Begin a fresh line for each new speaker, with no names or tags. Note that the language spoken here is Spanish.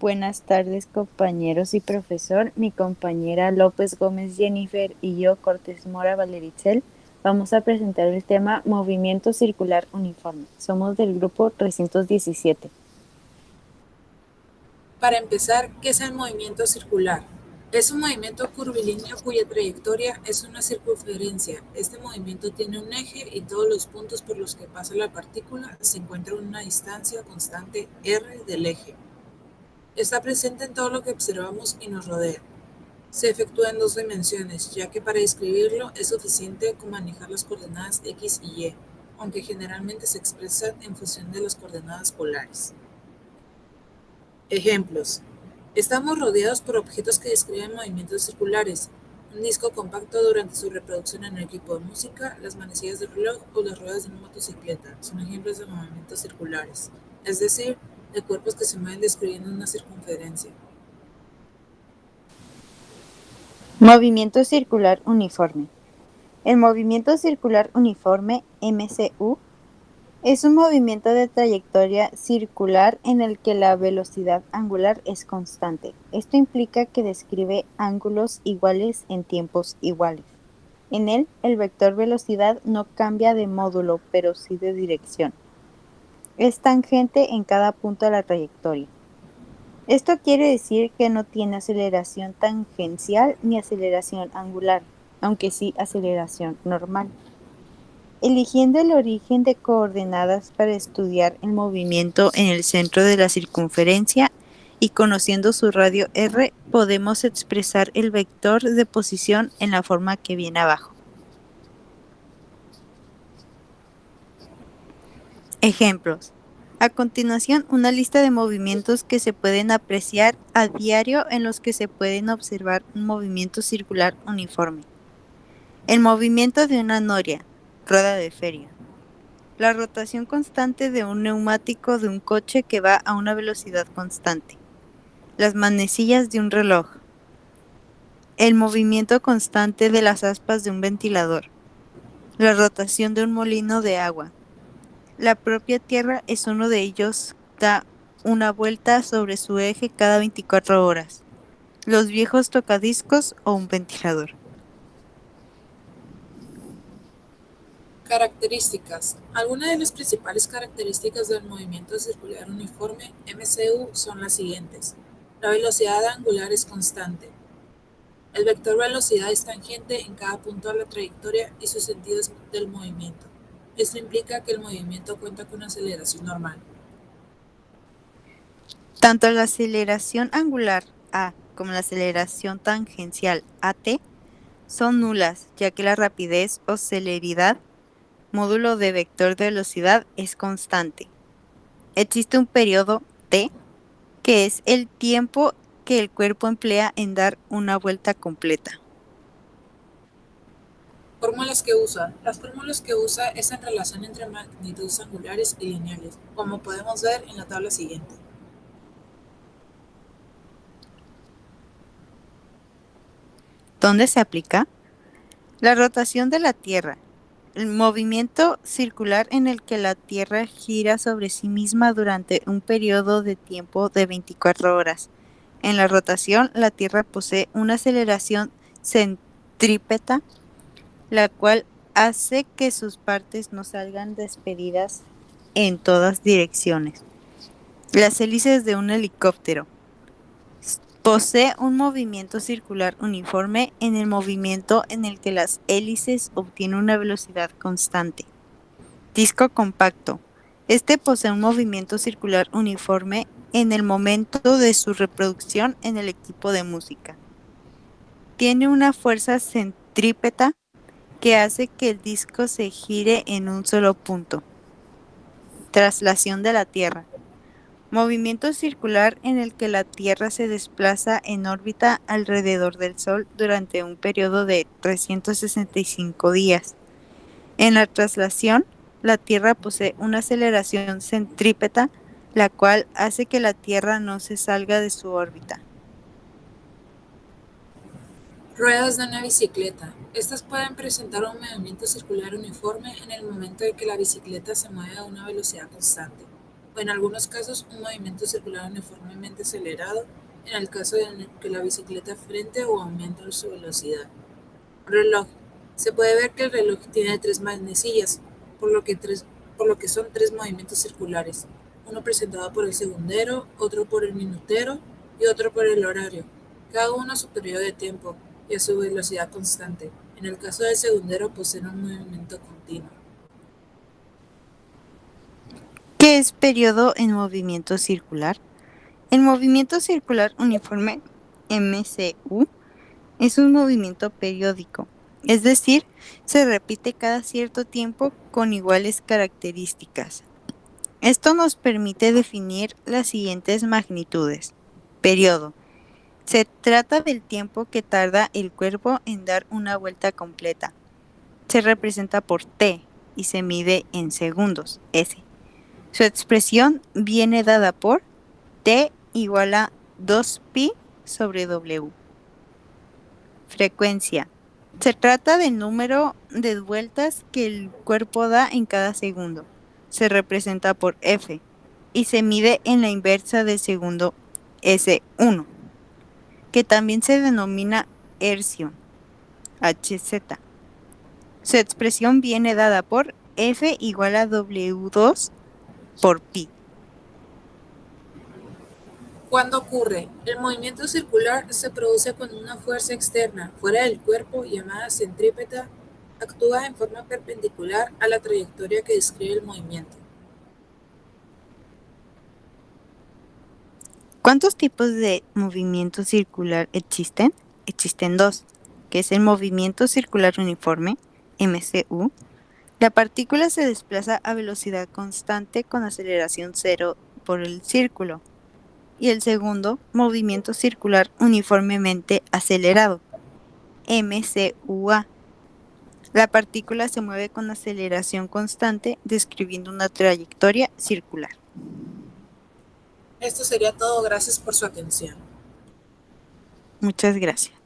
Buenas tardes, compañeros y profesor. Mi compañera López Gómez Jennifer y yo, Cortés Mora Valeritzel, vamos a presentar el tema Movimiento Circular Uniforme. Somos del grupo 317.
Para empezar, ¿qué es el movimiento circular? Es un movimiento curvilíneo cuya trayectoria es una circunferencia. Este movimiento tiene un eje y todos los puntos por los que pasa la partícula se encuentran a una distancia constante r del eje. Está presente en todo lo que observamos y nos rodea. Se efectúa en dos dimensiones, ya que para describirlo es suficiente con manejar las coordenadas x y y, aunque generalmente se expresan en función de las coordenadas polares. Ejemplos. Estamos rodeados por objetos que describen movimientos circulares. Un disco compacto durante su reproducción en un equipo de música, las manecillas del reloj o las ruedas de una motocicleta son ejemplos de movimientos circulares, es decir, de cuerpos que se mueven describiendo una circunferencia.
Movimiento Circular Uniforme. El movimiento circular uniforme, MCU, es un movimiento de trayectoria circular en el que la velocidad angular es constante. Esto implica que describe ángulos iguales en tiempos iguales. En él, el vector velocidad no cambia de módulo, pero sí de dirección. Es tangente en cada punto de la trayectoria. Esto quiere decir que no tiene aceleración tangencial ni aceleración angular, aunque sí aceleración normal. Eligiendo el origen de coordenadas para estudiar el movimiento en el centro de la circunferencia y conociendo su radio r, podemos expresar el vector de posición en la forma que viene abajo. Ejemplos. A continuación, una lista de movimientos que se pueden apreciar a diario en los que se pueden observar un movimiento circular uniforme. El movimiento de una noria, rueda de feria. La rotación constante de un neumático de un coche que va a una velocidad constante. Las manecillas de un reloj. El movimiento constante de las aspas de un ventilador. La rotación de un molino de agua. La propia Tierra es uno de ellos, da una vuelta sobre su eje cada 24 horas. Los viejos tocadiscos o un ventilador.
Características. Algunas de las principales características del movimiento circular uniforme MCU son las siguientes. La velocidad angular es constante. El vector velocidad es tangente en cada punto de la trayectoria y sus sentidos del movimiento. Esto implica que el movimiento cuenta con una aceleración normal.
Tanto la aceleración angular A como la aceleración tangencial AT son nulas, ya que la rapidez o celeridad, módulo de vector de velocidad, es constante. Existe un periodo T, que es el tiempo que el cuerpo emplea en dar una vuelta completa.
Fórmulas que usa. Las fórmulas que usa es en relación entre magnitudes angulares y lineales, como podemos ver en la tabla siguiente.
¿Dónde se aplica? La rotación de la Tierra. El movimiento circular en el que la Tierra gira sobre sí misma durante un periodo de tiempo de 24 horas. En la rotación, la Tierra posee una aceleración centrípeta, la cual hace que sus partes no salgan despedidas en todas direcciones. Las hélices de un helicóptero. Posee un movimiento circular uniforme en el movimiento en el que las hélices obtienen una velocidad constante. Disco compacto. Este posee un movimiento circular uniforme en el momento de su reproducción en el equipo de música. Tiene una fuerza centrípeta que hace que el disco se gire en un solo punto. Traslación de la Tierra. Movimiento circular en el que la Tierra se desplaza en órbita alrededor del Sol durante un periodo de 365 días. En la traslación, la Tierra posee una aceleración centrípeta, la cual hace que la Tierra no se salga de su órbita.
Ruedas de una bicicleta. Estas pueden presentar un movimiento circular uniforme en el momento en que la bicicleta se mueve a una velocidad constante. o en algunos casos un movimiento circular uniformemente acelerado, en el caso en que la bicicleta frente o aumenta su velocidad. Reloj. Se puede ver que el reloj tiene tres manecillas, por lo que son tres movimientos circulares, uno presentado por el segundero, otro por el minutero y otro por el horario, cada uno a su periodo de tiempo y a su velocidad constante. En el caso del segundero poseen un movimiento continuo.
¿Qué es periodo en movimiento circular? El movimiento circular uniforme, MCU, es un movimiento periódico, es decir, se repite cada cierto tiempo con iguales características. Esto nos permite definir las siguientes magnitudes. Periodo. Se trata del tiempo que tarda el cuerpo en dar una vuelta completa. Se representa por T y se mide en segundos, S. Su expresión viene dada por T igual a 2pi sobre W. Frecuencia. Se trata del número de vueltas que el cuerpo da en cada segundo. Se representa por F y se mide en la inversa del segundo S1, que también se denomina hercio, Hz. Su expresión viene dada por F igual a W2 por pi.
¿Cuándo ocurre? El movimiento circular se produce cuando una fuerza externa, fuera del cuerpo, llamada centrípeta, actúa en forma perpendicular a la trayectoria que describe el movimiento.
¿Cuántos tipos de movimiento circular existen? Existen dos, que es el movimiento circular uniforme, MCU. La partícula se desplaza a velocidad constante con aceleración cero por el círculo. Y el segundo, movimiento circular uniformemente acelerado, MCUA. La partícula se mueve con aceleración constante, describiendo una trayectoria circular.
Esto sería todo. Gracias por su atención.
Muchas gracias.